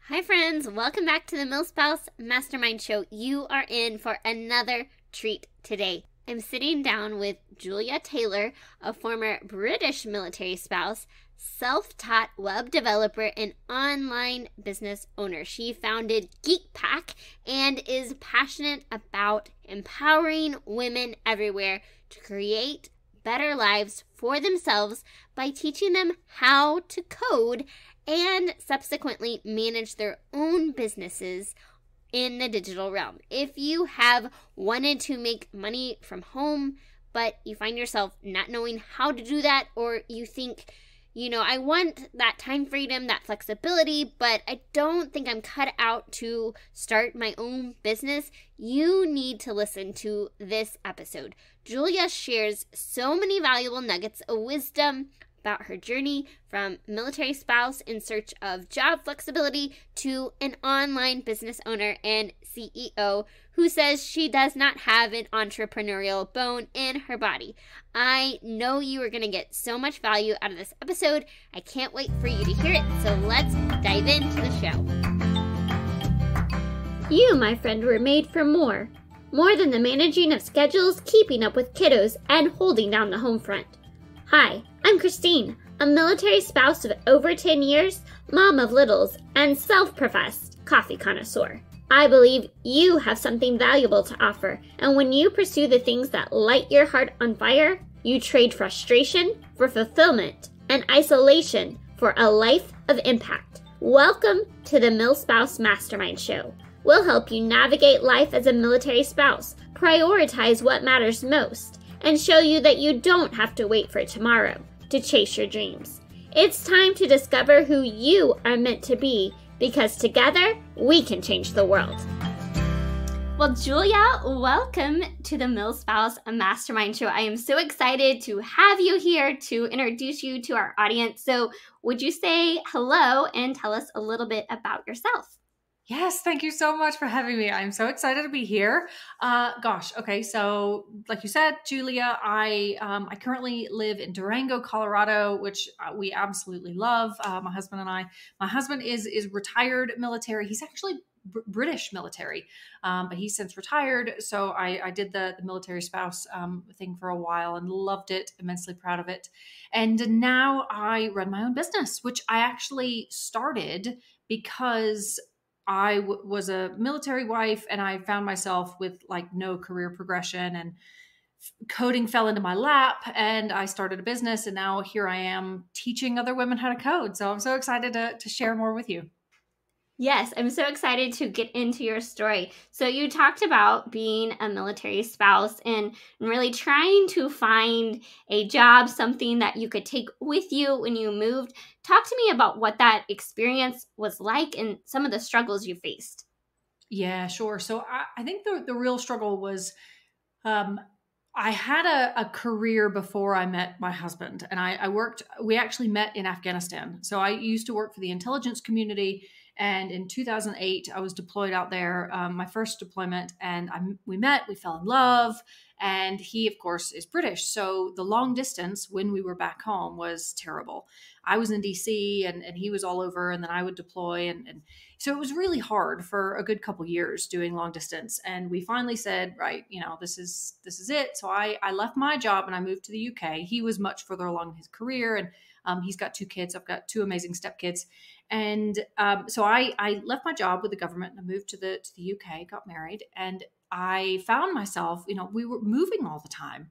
Hi friends, welcome back to the MilSpouse Mastermind Show. You are in for another treat today. I'm sitting down with Julia Taylor, a former British military spouse, self-taught web developer, and online business owner. She founded GeekPack and is passionate about empowering women everywhere to create better lives for themselves by teaching them how to code and subsequently manage their own businesses in the digital realm. If you have wanted to make money from home, but you find yourself not knowing how to do that, or you think, I want that time freedom, that flexibility, but I don't think I'm cut out to start my own business, you need to listen to this episode. Julia shares so many valuable nuggets of wisdom about her journey from military spouse in search of job flexibility to an online business owner and CEO who says she does not have an entrepreneurial bone in her body. I know you are going to get so much value out of this episode. I can't wait for you to hear it, so let's dive into the show. You, my friend, were made for more. More than the managing of schedules, keeping up with kiddos, and holding down the home front. Hi, I'm Christine, a military spouse of over 10 years, mom of littles, and self-professed coffee connoisseur. I believe you have something valuable to offer, and when you pursue the things that light your heart on fire, you trade frustration for fulfillment and isolation for a life of impact. Welcome to the MilSpouse Mastermind Show. We'll help you navigate life as a military spouse, prioritize what matters most, and show you that you don't have to wait for tomorrow to chase your dreams. It's time to discover who you are meant to be, because together we can change the world. Well, Julia, welcome to the MilSpouse Mastermind Show. I am so excited to have you here to introduce you to our audience. So would you say hello and tell us a little bit about yourself? Yes, thank you so much for having me. I'm so excited to be here. Okay, so like you said, Julia, I currently live in Durango, Colorado, which we absolutely love. My husband and I. My husband is retired military. He's actually British military, but he's since retired. So I did the military spouse thing for a while and loved it. Immensely proud of it. And now I run my own business, which I actually started because I was a military wife and I found myself with like no career progression, and coding fell into my lap and I started a business, and now here I am teaching other women how to code. So I'm so excited to share more with you. Yes, I'm so excited to get into your story. So you talked about being a military spouse and really trying to find a job, something that you could take with you when you moved. Talk to me about what that experience was like and some of the struggles you faced. Yeah, sure. So I think the real struggle was um, I had a career before I met my husband, and we actually met in Afghanistan. So I used to work for the intelligence community. And in 2008, I was deployed out there, my first deployment, and we met, we fell in love. And he, of course, is British. So the long distance when we were back home was terrible. I was in DC and he was all over, and then I would deploy. And so it was really hard for a good couple years doing long distance. And we finally said, right, this is it. So I left my job and I moved to the UK. He was much further along in his career, and he's got two kids. I've got two amazing stepkids. And so I left my job with the government and I moved to the UK, got married, and I found myself, we were moving all the time.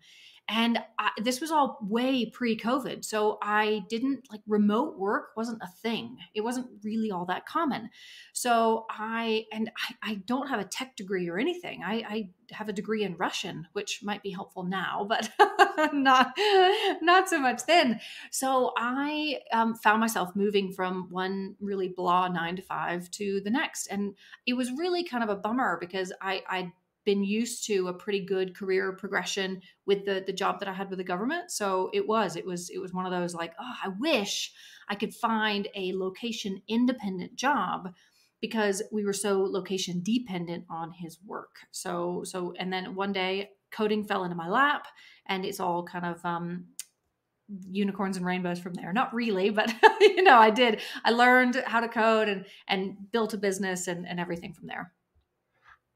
And this was all way pre-COVID. So I didn't remote work wasn't a thing. It wasn't really all that common. So I don't have a tech degree or anything. I have a degree in Russian, which might be helpful now, but not so much then. So I found myself moving from one really blah 9 to 5 to the next. And it was really kind of a bummer because I'd been used to a pretty good career progression with the job that I had with the government. So it was one of those I wish I could find a location independent job, because we were so location dependent on his work. And then one day coding fell into my lap, and it's all kind of unicorns and rainbows from there. Not really, but I did. I learned how to code and built a business and everything from there.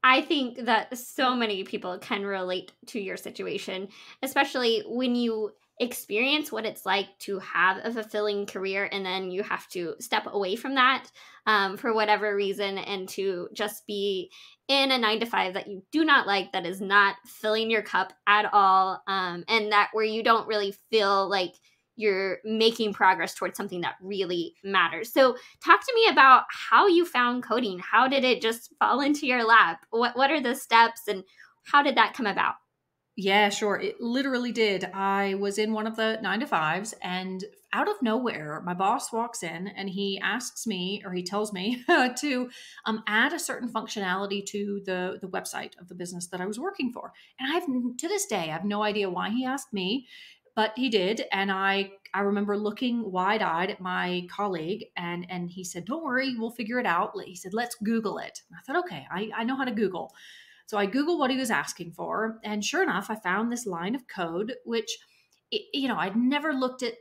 I think that so many people can relate to your situation, especially when you experience what it's like to have a fulfilling career and then you have to step away from that for whatever reason and to just be in a 9 to 5 that you do not like, that is not filling your cup at all, and that where you don't really feel like you're making progress towards something that really matters. So talk to me about how you found coding. How did it just fall into your lap? What are the steps and how did that come about? Yeah, sure. It literally did. I was in one of the 9 to 5s, and out of nowhere, my boss walks in and he asks me, or he tells me to add a certain functionality to the website of the business that I was working for. And to this day, I have no idea why he asked me, but he did. And I remember looking wide eyed at my colleague, and he said, "Don't worry, we'll figure it out." He said, "Let's Google it." And I thought, okay, I know how to Google. So I Googled what he was asking for. And sure enough, I found this line of code, which, I'd never looked at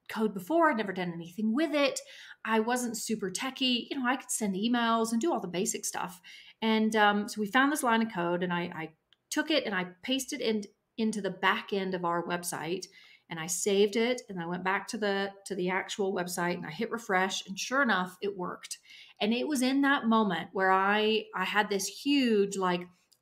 code before. I'd never done anything with it. I wasn't super techie. I could send emails and do all the basic stuff. And so we found this line of code, and I took it and I pasted it into the back end of our website, and I saved it, and I went back to the actual website and I hit refresh, and sure enough, it worked. And it was in that moment where I had this huge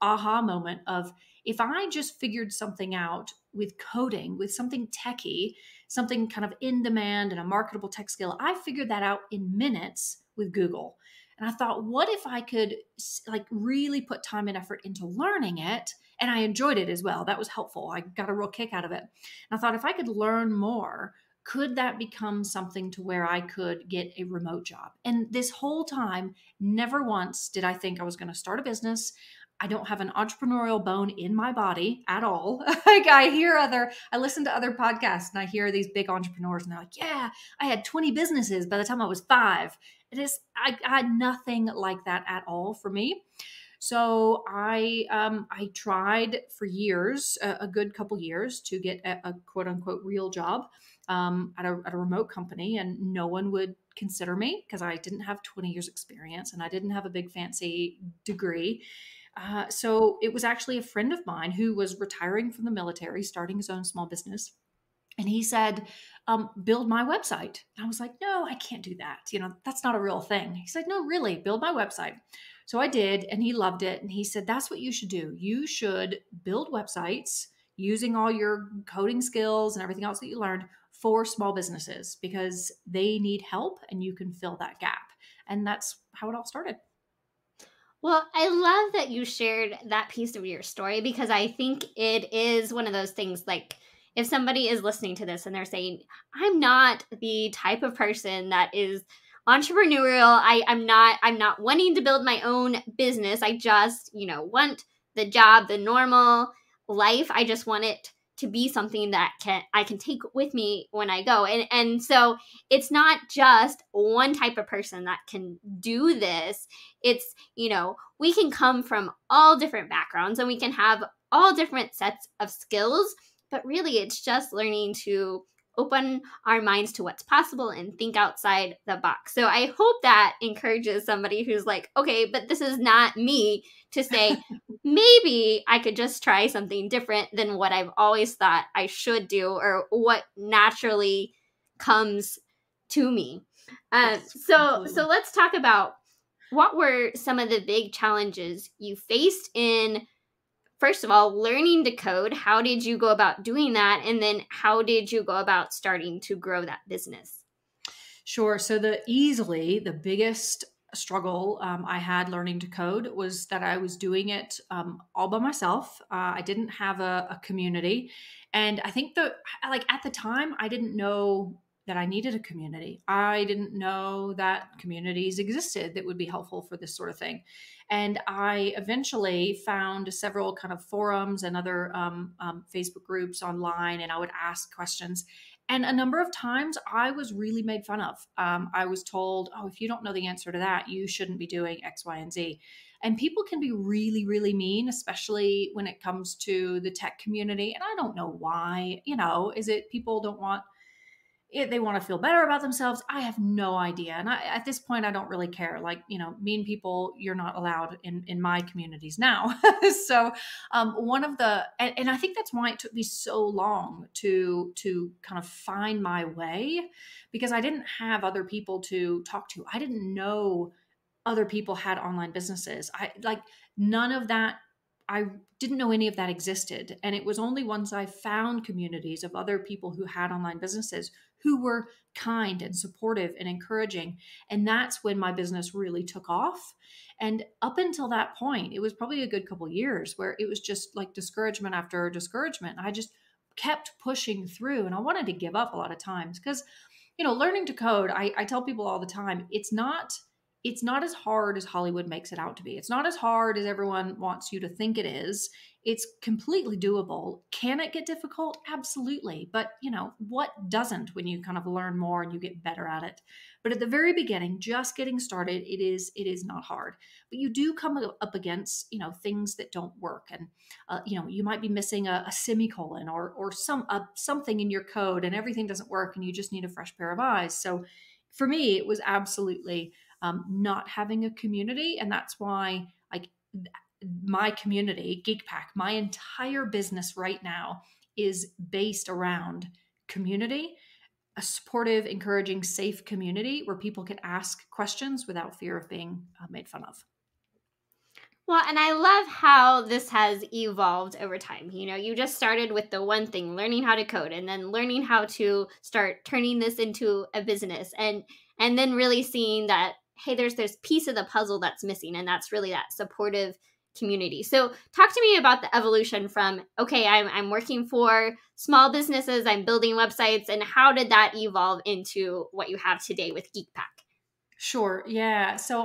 aha moment of, if I just figured something out with coding, with something techie, something kind of in demand and a marketable tech skill, I figured that out in minutes with Google. And I thought, what if I could really put time and effort into learning it? And I enjoyed it as well. That was helpful. I got a real kick out of it. And I thought, if I could learn more, could that become something to where I could get a remote job? And this whole time, never once did I think I was going to start a business. I don't have an entrepreneurial bone in my body at all. I listen to other podcasts and I hear these big entrepreneurs and they're like, yeah, I had 20 businesses by the time I was 5. I had nothing like that at all for me. So I tried for years, a good couple years, to get a quote unquote real job at a remote company, and no one would consider me because I didn't have 20 years experience and I didn't have a big fancy degree. So it was actually a friend of mine who was retiring from the military, starting his own small business. And he said, build my website. And I was like, no, I can't do that. That's not a real thing. He said, no, really, build my website. So I did, and he loved it. And he said, that's what you should do. You should build websites using all your coding skills and everything else that you learned for small businesses, because they need help and you can fill that gap. And that's how it all started. Well, I love that you shared that piece of your story, because I think it is one of those things, like, if somebody is listening to this and they're saying, I'm not the type of person that is entrepreneurial. I'm not wanting to build my own business. I just, want the job, the normal life. I just want it to be something that I can take with me when I go. And so it's not just one type of person that can do this. It's, we can come from all different backgrounds and we can have all different sets of skills, but really it's just learning to open our minds to what's possible and think outside the box. So I hope that encourages somebody who's like, okay, but this is not me, to say, maybe I could just try something different than what I've always thought I should do or what naturally comes to me. So let's talk about, what were some of the big challenges you faced in, first of all, learning to code? How did you go about doing that? And then how did you go about starting to grow that business? Sure. So the biggest struggle I had learning to code was that I was doing it all by myself. I didn't have a community. And I think at the time, I didn't know that I needed a community. I didn't know that communities existed that would be helpful for this sort of thing. And I eventually found several kind of forums and other Facebook groups online, and I would ask questions. And a number of times I was really made fun of. I was told, oh, if you don't know the answer to that, you shouldn't be doing X, Y, and Z. And people can be really, really mean, especially when it comes to the tech community. And I don't know why. Is it people don't want they want to feel better about themselves? I have no idea. And at this point, I don't really care. Like, mean people, you're not allowed in my communities now. So one of and I think that's why it took me so long to kind of find my way, because I didn't have other people to talk to. I didn't know other people had online businesses. None of that. I didn't know any of that existed. And it was only once I found communities of other people who had online businesses who were kind and supportive and encouraging. And that's when my business really took off. And up until that point, it was probably a good couple of years where it was just like discouragement after discouragement. I just kept pushing through, and I wanted to give up a lot of times because, learning to code, I tell people all the time, it's not as hard as Hollywood makes it out to be. It's not as hard as everyone wants you to think it is. It's completely doable. Can it get difficult? Absolutely. But what doesn't when you kind of learn more and you get better at it? But at the very beginning, just getting started, it is not hard. But you do come up against, things that don't work. And, you might be missing a semicolon or something in your code, and everything doesn't work and you just need a fresh pair of eyes. So for me, it was absolutely not having a community. And that's why, like, my community, GeekPack, my entire business right now is based around community, a supportive, encouraging, safe community where people can ask questions without fear of being made fun of. Well, and I love how this has evolved over time. You just started with the one thing, learning how to code, and then learning how to start turning this into a business, and then really seeing that, hey, there's this piece of the puzzle that's missing, and that's really that supportive community. So talk to me about the evolution from, okay, I'm working for small businesses, I'm building websites, and how did that evolve into what you have today with GeekPack? Sure. Yeah. So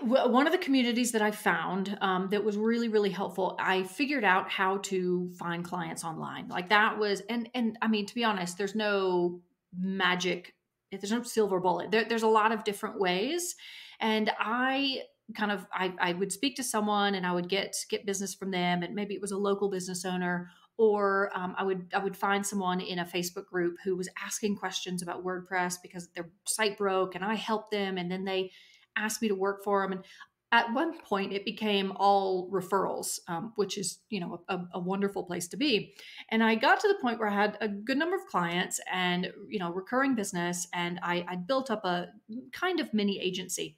one of the communities that I found that was really, really helpful, I figured out how to find clients online. Like that was, and I mean, to be honest, there's no magic, there's no silver bullet. There's a lot of different ways. And I would speak to someone and I would get business from them. And maybe it was a local business owner, or I would find someone in a Facebook group who was asking questions about WordPress because their site broke, and I helped them. And then they asked me to work for them. And at one point it became all referrals, which is, a wonderful place to be. And I got to the point where I had a good number of clients and, recurring business. And I built up a kind of mini agency.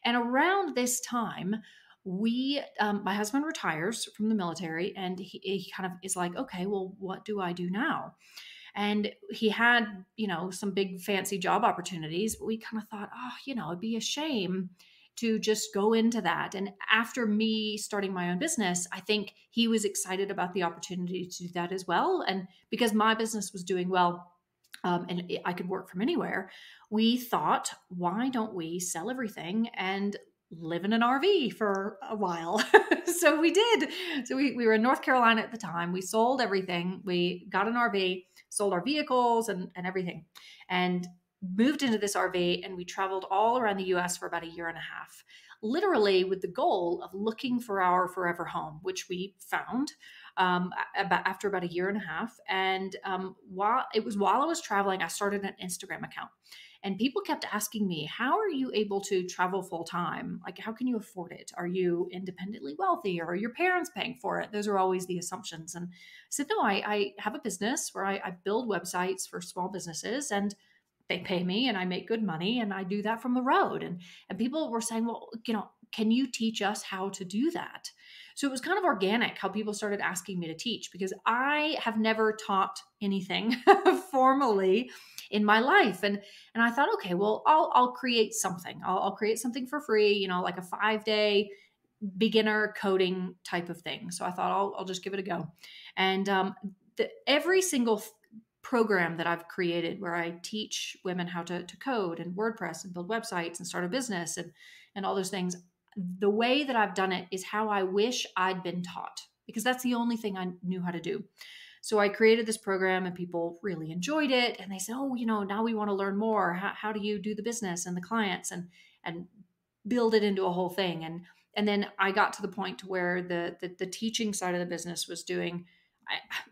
And around this time, my husband retires from the military, and he kind of is like, okay, well, what do I do now? And he had, some big fancy job opportunities, but we kind of thought, it'd be a shame to just go into that. And after me starting my own business, I think he was excited about the opportunity to do that as well. And because my business was doing well, and I could work from anywhere, we thought, why don't we sell everything and live in an RV for a while? So we did. So we were in North Carolina at the time. We sold everything. We got an RV, sold our vehicles and everything, and moved into this RV. And we traveled all around the US for about a year and a half, literally with the goal of looking for our forever home, which we found after about a year and a half. And while I was traveling, I started an Instagram account. And people kept asking me, how are you able to travel full time? Like, how can you afford it? Are you independently wealthy, or are your parents paying for it? Those are always the assumptions. And I said, no, I have a business where I build websites for small businesses, and they pay me and I make good money, and I do that from the road. And people were saying, well, can you teach us how to do that? So it was kind of organic how people started asking me to teach, because I have never taught anything formally in my life. And I thought, okay, well, I'll create something. I'll create something for free, like a 5-day beginner coding type of thing. So I thought I'll just give it a go. And every single program that I've created where I teach women how to code and WordPress and build websites and start a business and all those things, the way that I've done it is how I wish I'd been taught, because that's the only thing I knew how to do. So I created this program and people really enjoyed it. And they said, oh, now we want to learn more. How do you do the business and the clients and build it into a whole thing? And then I got to the point where the teaching side of the business was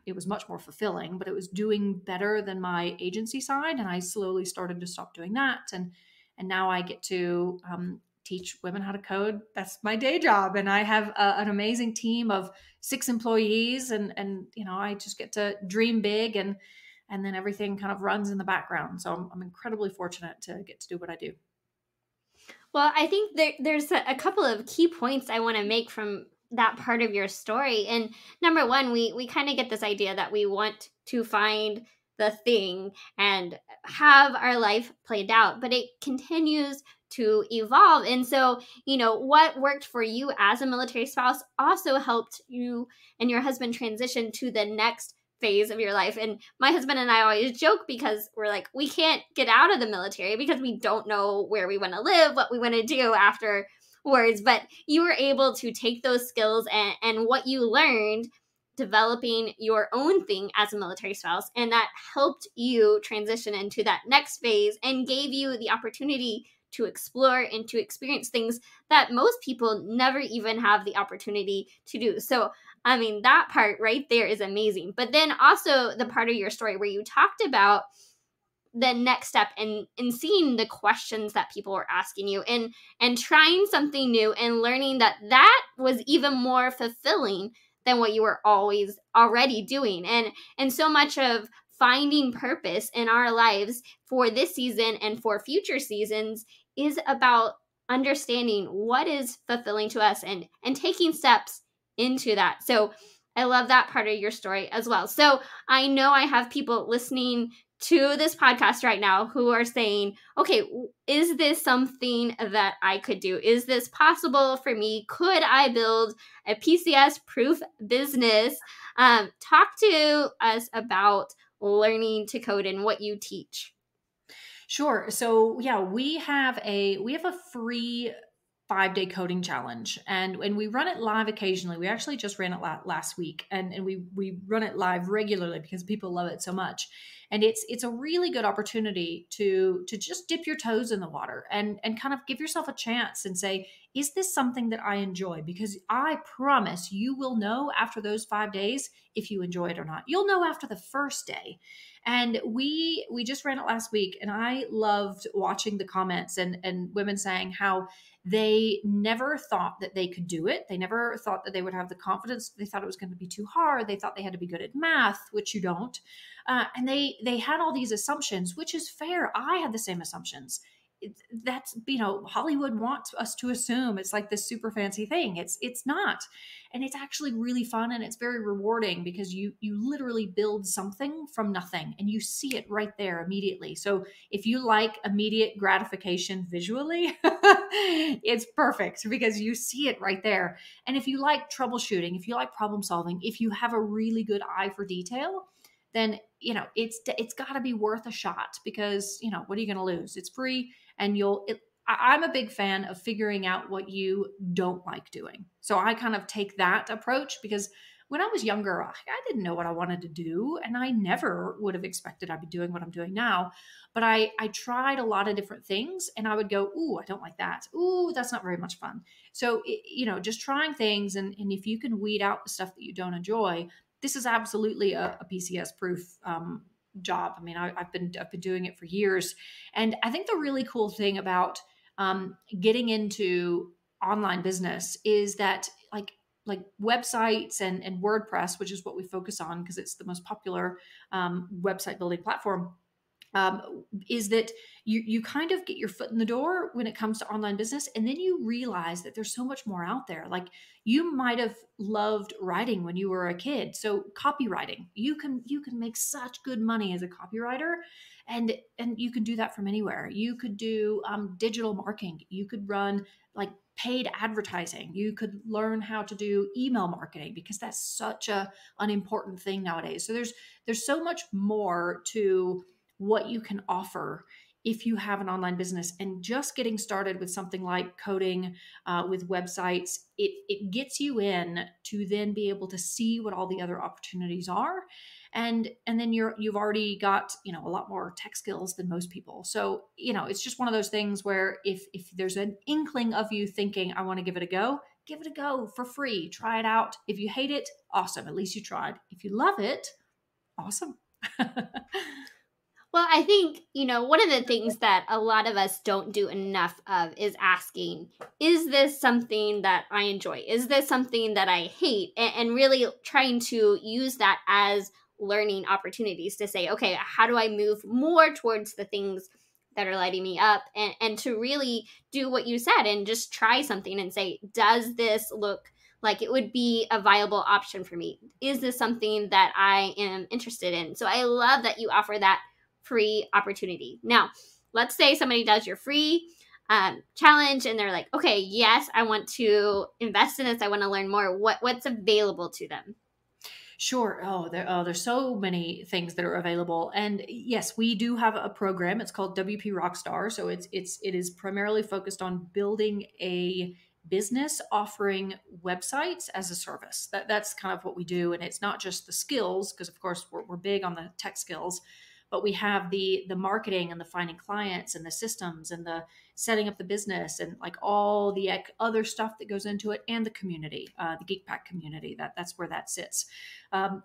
it was much more fulfilling, but it was doing better than my agency side. And I slowly started to stop doing that. And now I get to teach women how to code. That's my day job. And I have an amazing team of 6 employees and I just get to dream big and then everything kind of runs in the background. So I'm incredibly fortunate to get to do what I do. Well, I think there's a couple of key points I want to make from that part of your story. And number one, we kind of get this idea that we want to find the thing and have our life played out, but it continues to evolve. And so, what worked for you as a military spouse also helped you and your husband transition to the next phase of your life. And my husband and I always joke because we're like, we can't get out of the military because we don't know where we want to live, what we want to do afterwards. But you were able to take those skills and what you learned developing your own thing as a military spouse, and that helped you transition into that next phase and gave you the opportunity to explore and to experience things that most people never even have the opportunity to do. So, I mean, that part right there is amazing. But then also the part of your story where you talked about the next step and seeing the questions that people were asking you and trying something new and learning that was even more fulfilling than what you were always already doing. And so much of finding purpose in our lives for this season and for future seasons is about understanding what is fulfilling to us and taking steps into that. So I love that part of your story as well. So I know I have people listening to this podcast right now who are saying, okay, is this something that I could do? Is this possible for me? Could I build a PCS proof business? Talk to us about learning to code and what you teach. Sure. So yeah, we have a free 5-day coding challenge, and we run it live occasionally. We actually just ran it last week, and we run it live regularly because people love it so much. And it's a really good opportunity to just dip your toes in the water and kind of give yourself a chance and say, is this something that I enjoy? Because I promise you will know after those 5 days if you enjoy it or not. You'll know after the first day. And we just ran it last week, and I loved watching the comments and women saying how they never thought that they could do it. They never thought that they would have the confidence. They thought it was going to be too hard. They thought they had to be good at math, which you don't. And they had all these assumptions, which is fair. I had the same assumptions. That's, Hollywood wants us to assume it's like this super fancy thing. It's not. And it's actually really fun, and it's very rewarding because you literally build something from nothing and you see it right there immediately. So if you like immediate gratification visually, it's perfect because you see it right there. And if you like troubleshooting, if you like problem solving, if you have a really good eye for detail, then it's got to be worth a shot because what are you going to lose? It's free, and I'm a big fan of figuring out what you don't like doing. So I kind of take that approach because when I was younger, I didn't know what I wanted to do, and I never would have expected I'd be doing what I'm doing now. But I tried a lot of different things, and I would go, ooh, I don't like that. Ooh, that's not very much fun. So, just trying things, and if you can weed out the stuff that you don't enjoy, this is absolutely a PCS proof job. I mean, I've been doing it for years, and I think the really cool thing about getting into online business is that like websites and WordPress, which is what we focus on because it's the most popular website building platform, is that you kind of get your foot in the door when it comes to online business, and then you realize that there's so much more out there. Like you might have loved writing when you were a kid, so copywriting, you can make such good money as a copywriter, and you can do that from anywhere. You could do digital marketing, you could run like paid advertising, you could learn how to do email marketing because that's such an important thing nowadays. So there's so much more to what you can offer if you have an online business. And just getting started with something like coding with websites, it gets you in to then be able to see what all the other opportunities are. and then you've already got, a lot more tech skills than most people. So, it's just one of those things where if there's an inkling of you thinking, I want to give it a go for free. Try it out. If you hate it, awesome. At least you tried. If you love it, awesome. Well, I think, one of the things that a lot of us don't do enough of is asking, is this something that I enjoy? Is this something that I hate? And really trying to use that as learning opportunities to say, okay, how do I move more towards the things that are lighting me up? And to really do what you said and just try something and say, does this look like it would be a viable option for me? Is this something that I am interested in? So I love that you offer that free opportunity. Now, let's say somebody does your free challenge and they're like, okay, yes, I want to invest in this. I want to learn more. What's available to them? Sure. There's so many things that are available. And yes, we do have a program. It's called WP Rockstar. So it is primarily focused on building a business offering websites as a service. That's kind of what we do. And it's not just the skills, because of course we're big on the tech skills, but we have the marketing and the finding clients and the systems and the setting up the business and like all the other stuff that goes into it, and the community, the GeekPack community. That's where that sits.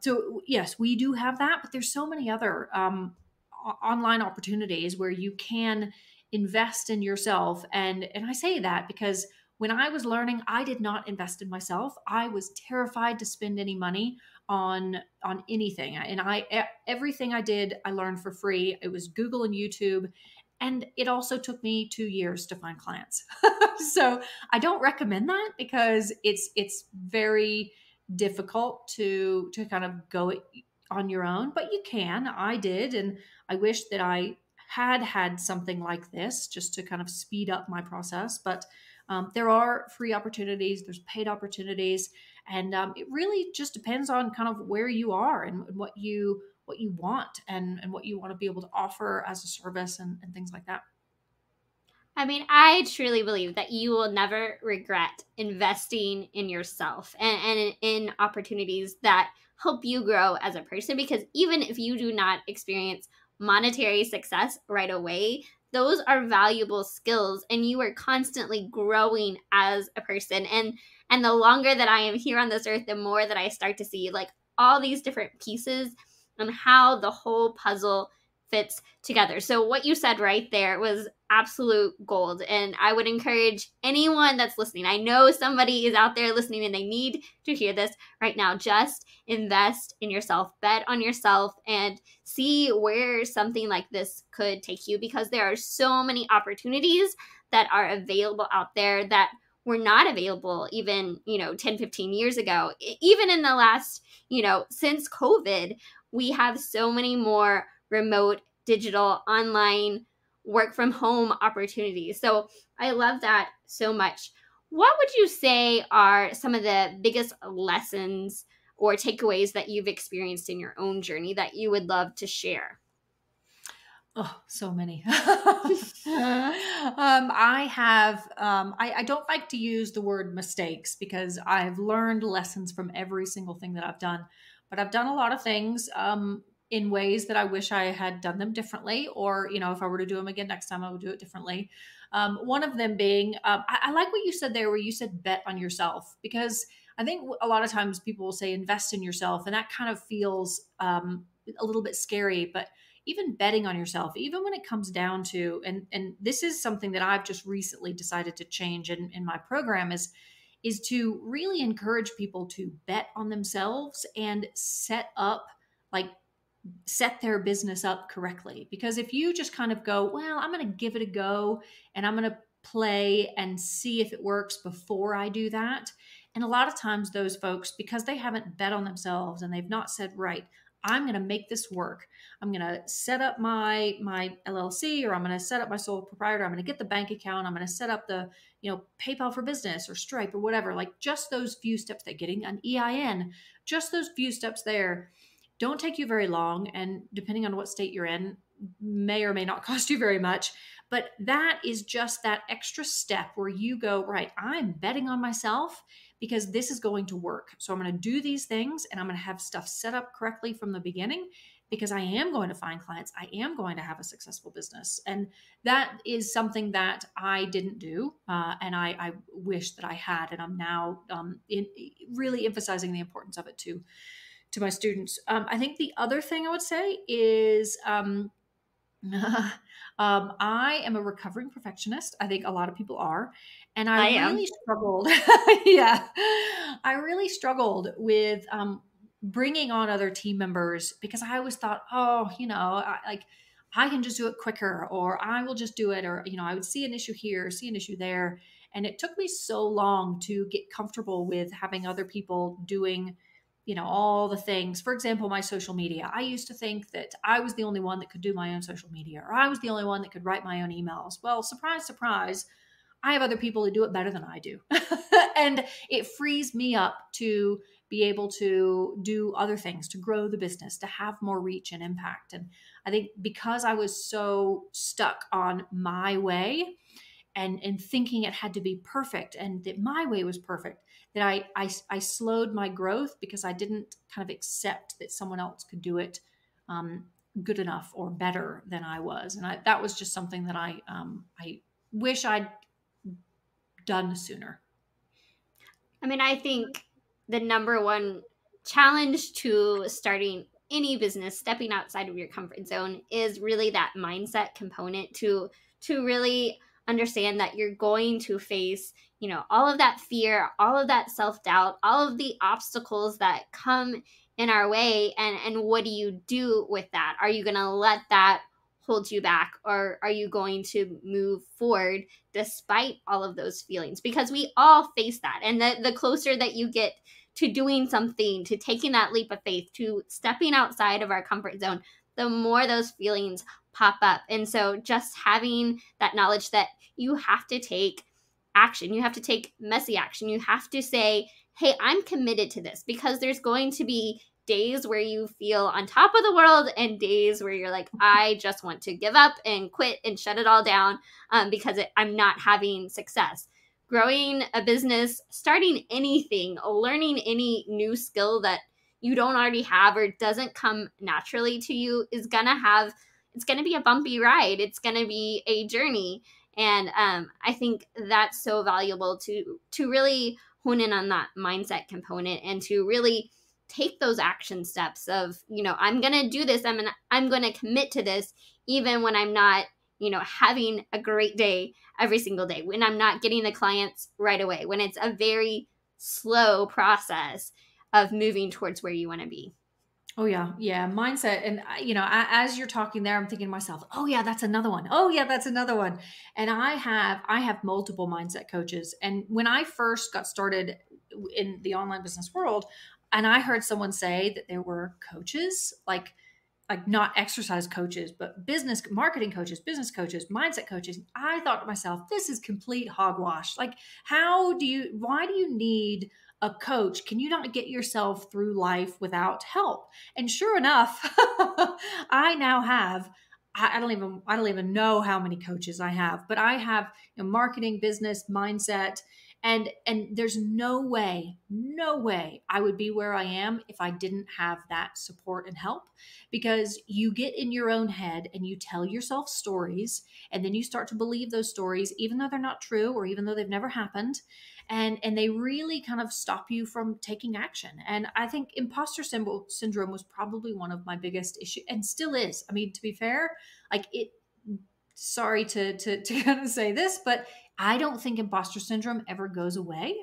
So yes, we do have that, but there's so many other online opportunities where you can invest in yourself. And I say that because when I was learning, I did not invest in myself. I was terrified to spend any money on anything. And everything I did, I learned for free. It was Google and YouTube. And it also took me 2 years to find clients. So I don't recommend that because it's very difficult to kind of go on your own, but you can. I did. And I wish that I had something like this just to kind of speed up my process. But there are free opportunities, there's paid opportunities, and it really just depends on kind of where you are and what you want and what you want to be able to offer as a service and things like that. I mean, I truly believe that you will never regret investing in yourself and in opportunities that help you grow as a person, because even if you do not experience monetary success right away, those are valuable skills and you are constantly growing as a person. And the longer that I am here on this earth, the more that I start to see like all these different pieces and how the whole puzzle fits together. So what you said right there was absolute gold. And I would encourage anyone that's listening. I know somebody is out there listening and they need to hear this right now. Just invest in yourself, bet on yourself, and see where something like this could take you, because there are so many opportunities that are available out there that were not available even, 10, 15 years ago. Even in the last, since COVID, we have so many more remote, digital, online, work from home opportunities. So I love that so much. What would you say are some of the biggest lessons or takeaways that you've experienced in your own journey that you would love to share? Oh, so many. I don't like to use the word mistakes because I've learned lessons from every single thing that I've done, but I've done a lot of things in ways that I wish I had done them differently, or, if I were to do them again next time, I would do it differently. One of them being, I like what you said there, where you said bet on yourself, because I think a lot of times people will say invest in yourself, and that kind of feels a little bit scary, but even betting on yourself, even when it comes down to, and this is something that I've just recently decided to change in my program, is to really encourage people to bet on themselves and set their business up correctly. Because if you just kind of go, well, I'm going to give it a go and I'm going to play and see if it works before I do that. And a lot of times those folks, because they haven't bet on themselves and they've not said, right, I'm going to make this work. I'm going to set up my LLC, or I'm going to set up my sole proprietor. I'm going to get the bank account. I'm going to set up the, PayPal for Business or Stripe or whatever. Like just those few steps, that getting an EIN, just those few steps there don't take you very long. And depending on what state you're in, may or may not cost you very much. But that is just that extra step where you go, right, I'm betting on myself. because this is going to work. So I'm going to do these things and I'm going to have stuff set up correctly from the beginning because I am going to find clients. I am going to have a successful business. And that is something that I didn't do. And I wish that I had. And I'm now really emphasizing the importance of it to my students. I think the other thing I would say is I am a recovering perfectionist. I think a lot of people are. And I I am. really struggled. Yeah. I really struggled with bringing on other team members because I always thought, oh, I can just do it quicker, or I will just do it. Or, I would see an issue here, see an issue there. And it took me so long to get comfortable with having other people doing all the things. For example, my social media. I used to think that I was the only one that could do my own social media, or I was the only one that could write my own emails. Well, surprise, surprise, I have other people who do it better than I do. And it frees me up to be able to do other things, to grow the business, to have more reach and impact. And I think because I was so stuck on my way and thinking it had to be perfect and that my way was perfect, that I slowed my growth because I didn't kind of accept that someone else could do it good enough or better than I was. And that was just something that I wish I'd done sooner. I mean, I think the number one challenge to starting any business, stepping outside of your comfort zone, is really that mindset component to really understand that you're going to face, all of that fear, all of that self-doubt, all of the obstacles that come in our way, and what do you do with that? Are you going to let that hold you back, or are you going to move forward despite all of those feelings? Because we all face that. And the closer that you get to doing something, to taking that leap of faith, to stepping outside of our comfort zone, the more those feelings pop up. And so just having that knowledge that you have to take action, you have to take messy action, you have to say, hey, I'm committed to this, because there's going to be days where you feel on top of the world and days where you're like, I just want to give up and quit and shut it all down because I'm not having success. Growing a business, starting anything, learning any new skill that you don't already have or doesn't come naturally to you it's going to be a bumpy ride. It's going to be a journey. And I think that's so valuable to really hone in on that mindset component and to really take those action steps of, I'm going to do this. I'm going to commit to this, even when I'm not, having a great day every single day, when I'm not getting the clients right away, when it's a very slow process of moving towards where you want to be. Oh yeah. Yeah. Mindset. And as you're talking there, I'm thinking to myself, oh yeah, that's another one. Oh yeah, that's another one. And I have multiple mindset coaches. And when I first got started in the online business world, and I heard someone say that there were coaches, like not exercise coaches, but business marketing coaches, business coaches, mindset coaches. I thought to myself, this is complete hogwash. Like, why do you need a coach? Can you not get yourself through life without help? And sure enough, I now have, I don't even know how many coaches I have, but I have marketing, business, mindset, and there's no way I would be where I am if I didn't have that support and help, because you get in your own head and you tell yourself stories, and then you start to believe those stories, even though they're not true or even though they've never happened. And they really kind of stop you from taking action. And I think imposter syndrome was probably one of my biggest issues, and still is. I mean, to be fair, sorry to kind of say this, but I don't think imposter syndrome ever goes away.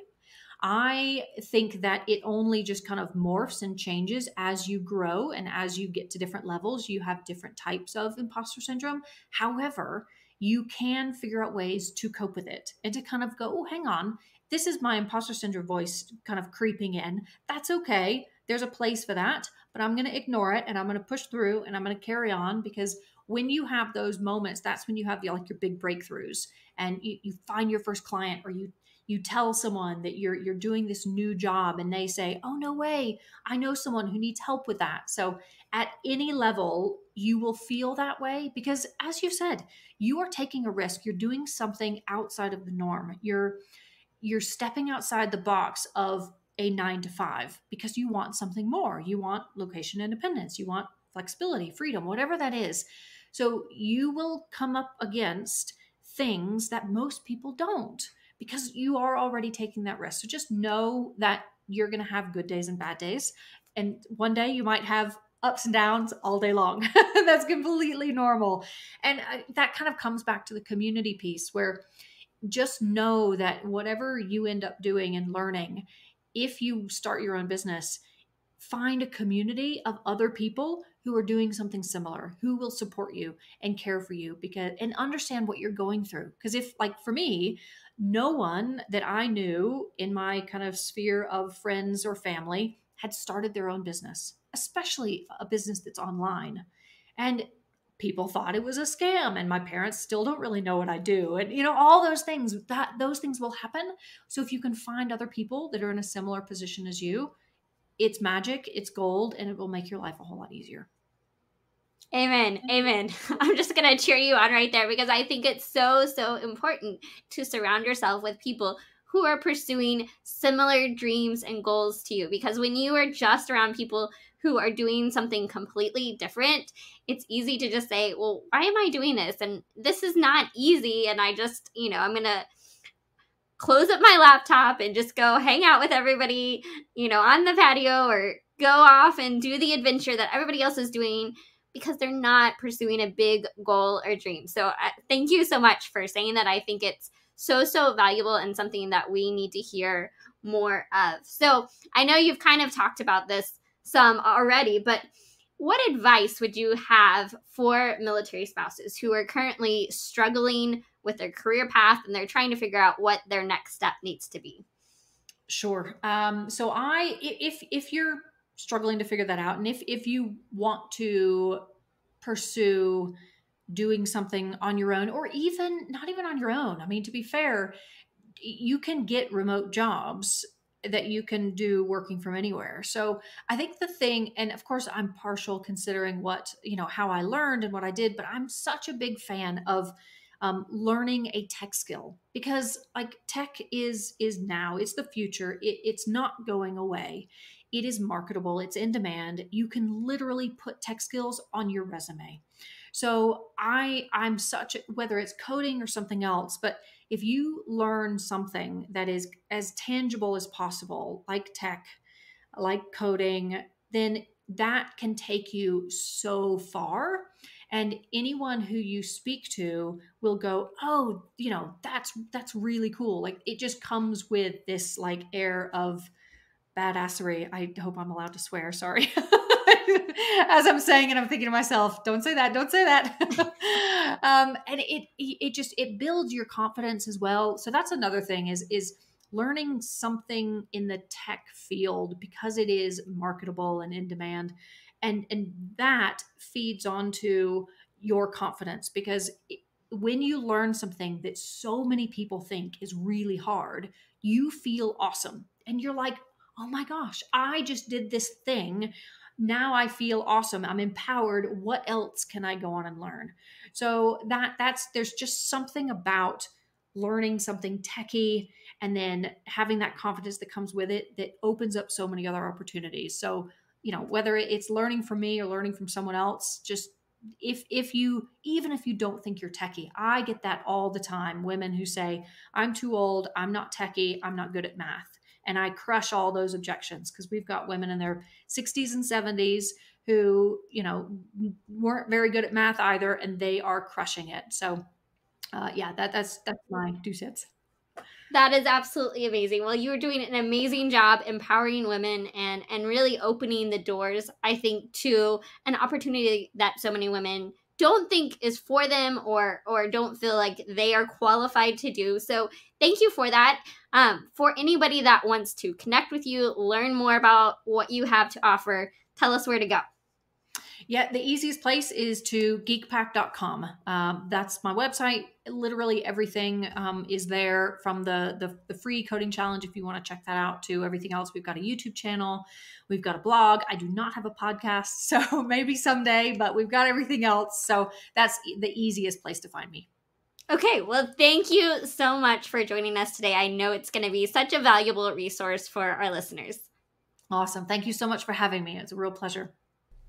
I think that it only just kind of morphs and changes as you grow, and as you get to different levels, you have different types of imposter syndrome. However, you can figure out ways to cope with it and to kind of go, oh, hang on, this is my imposter syndrome voice kind of creeping in. That's okay. There's a place for that, but I'm going to ignore it and I'm going to push through and I'm going to carry on, because when you have those moments, that's when you have your big breakthroughs, and you find your first client, or you tell someone that you're doing this new job and they say, oh, no way, I know someone who needs help with that. So at any level, you will feel that way because, as you said, you are taking a risk. You're doing something outside of the norm. you're stepping outside the box of a 9 to 5 because you want something more. You want location independence. You want flexibility, freedom, whatever that is. So you will come up against things that most people don't because you are already taking that risk. So just know that you're going to have good days and bad days. And one day you might have ups and downs all day long. That's completely normal. And that kind of comes back to the community piece where just know that whatever you end up doing and learning, if you start your own business, find a community of other people who are doing something similar, who will support you and care for you and understand what you're going through. Because if, like for me, no one that I knew in my kind of sphere of friends or family had started their own business, especially a business that's online. And people thought it was a scam, and my parents still don't really know what I do. And all those things will happen. So if you can find other people that are in a similar position as you, it's magic, it's gold, and it will make your life a whole lot easier. Amen. Amen. I'm just going to cheer you on right there because I think it's so, so important to surround yourself with people who are pursuing similar dreams and goals to you. Because when you are just around people who are doing something completely different, it's easy to just say, well, why am I doing this? And this is not easy. And I just, I'm going to close up my laptop and just go hang out with everybody, on the patio, or go off and do the adventure that everybody else is doing because they're not pursuing a big goal or dream. So thank you so much for saying that. I think it's so, so valuable and something that we need to hear more of. So I know you've kind of talked about this some already, but what advice would you have for military spouses who are currently struggling with their career path and they're trying to figure out what their next step needs to be? Sure. So if you're struggling to figure that out, and if you want to pursue doing something on your own, or even not even on your own, I mean, to be fair, you can get remote jobs that you can do working from anywhere. So I think the thing, and of course I'm partial considering how I learned and what I did, but I'm such a big fan of learning a tech skill, because like tech is now, it's the future. It's not going away. It is marketable. It's in demand. You can literally put tech skills on your resume. So I'm whether it's coding or something else, but if you learn something that is as tangible as possible, like tech, like coding, then that can take you so far. And anyone who you speak to will go, oh, that's really cool. Like it just comes with this like air of badassery. I hope I'm allowed to swear. Sorry. As I'm saying it, I'm thinking to myself, don't say that. Don't say that. And it builds your confidence as well. So that's another thing is learning something in the tech field, because it is marketable and in demand. And that feeds onto your confidence, because when you learn something that so many people think is really hard, you feel awesome. And you're like, oh my gosh, I just did this thing. Now I feel awesome. I'm empowered. What else can I go on and learn? So there's just something about learning something techie and then having that confidence that comes with it that opens up so many other opportunities. So, whether it's learning from me or learning from someone else, just even if you don't think you're techie, I get that all the time. Women who say, I'm too old, I'm not techie, I'm not good at math. And I crush all those objections, because we've got women in their 60s and 70s who, weren't very good at math either, and they are crushing it. So, that's my 2 cents. That is absolutely amazing. Well, you are doing an amazing job empowering women and really opening the doors, I think, to an opportunity that so many women don't think is for them or don't feel like they are qualified to do. So thank you for that. For anybody that wants to connect with you, learn more about what you have to offer, tell us where to go. Yeah, the easiest place is to geekpack.com. That's my website. Literally everything is there, from the free coding challenge, if you want to check that out, to everything else. We've got a YouTube channel. We've got a blog. I do not have a podcast, so maybe someday, but we've got everything else. So that's the easiest place to find me. Okay, well, thank you so much for joining us today. I know it's going to be such a valuable resource for our listeners. Awesome. Thank you so much for having me. It's a real pleasure.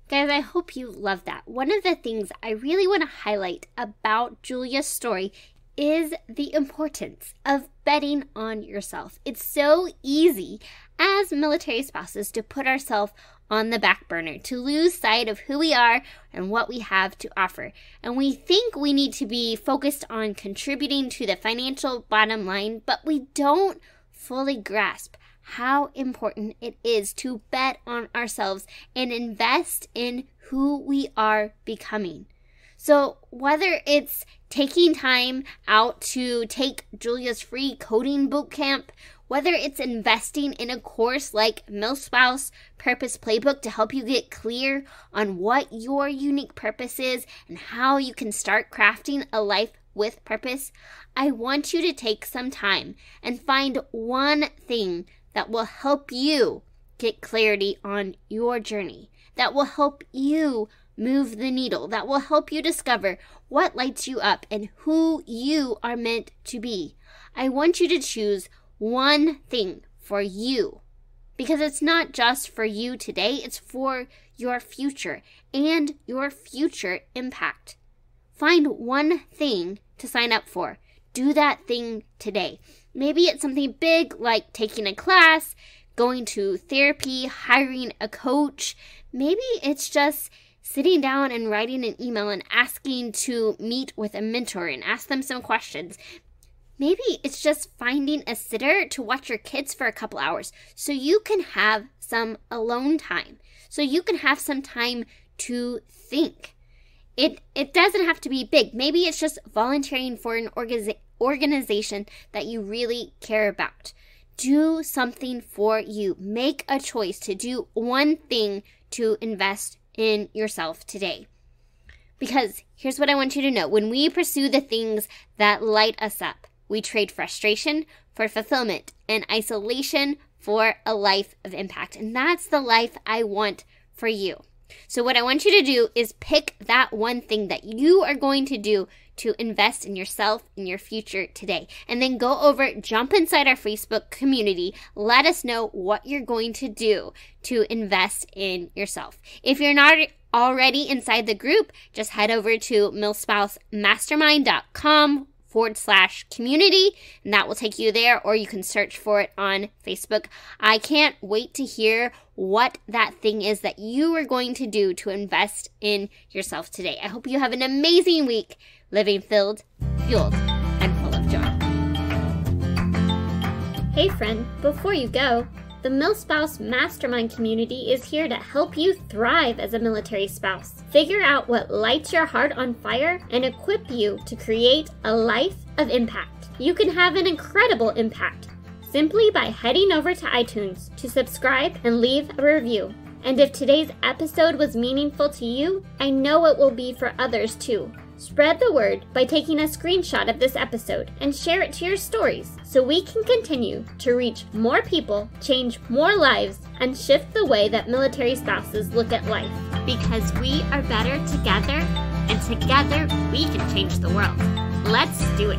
Guys, I hope you love that. One of the things I really want to highlight about Julia's story is the importance of betting on yourself. It's so easy as military spouses to put ourselves on the back burner, to lose sight of who we are and what we have to offer. And we think we need to be focused on contributing to the financial bottom line, but we don't fully grasp how important it is to bet on ourselves and invest in who we are becoming. So whether it's taking time out to take Julia's free coding boot camp, whether it's investing in a course like MilSpouse Purpose Playbook to help you get clear on what your unique purpose is and how you can start crafting a life with purpose, I want you to take some time and find one thing that will help you get clarity on your journey, that will help you move the needle, that will help you discover what lights you up and who you are meant to be. I want you to choose one thing for you, because it's not just for you today, it's for your future and your future impact. Find one thing to sign up for. Do that thing today. Maybe it's something big like taking a class, going to therapy, hiring a coach. Maybe it's just sitting down and writing an email and asking to meet with a mentor and ask them some questions. Maybe it's just finding a sitter to watch your kids for a couple hours so you can have some alone time, so you can have some time to think. It doesn't have to be big. Maybe it's just volunteering for an organization that you really care about. Do something for you. Make a choice to do one thing to invest in yourself today. Because here's what I want you to know. When we pursue the things that light us up, we trade frustration for fulfillment and isolation for a life of impact. And that's the life I want for you. So what I want you to do is pick that one thing that you are going to do to invest in yourself and your future today. And then go over, jump inside our Facebook community. Let us know what you're going to do to invest in yourself. If you're not already inside the group, just head over to milspousemastermind.com/community, and that will take you there, or you can search for it on Facebook. I can't wait to hear what that thing is that you are going to do to invest in yourself today. I hope you have an amazing week, living filled, fueled, and full of joy. Hey friend, before you go, the MilSpouse Mastermind community is here to help you thrive as a military spouse. Figure out what lights your heart on fire and equip you to create a life of impact. You can have an incredible impact simply by heading over to iTunes to subscribe and leave a review. And if today's episode was meaningful to you, I know it will be for others too. Spread the word by taking a screenshot of this episode and share it to your stories so we can continue to reach more people, change more lives, and shift the way that military spouses look at life. Because we are better together, and together we can change the world. Let's do it.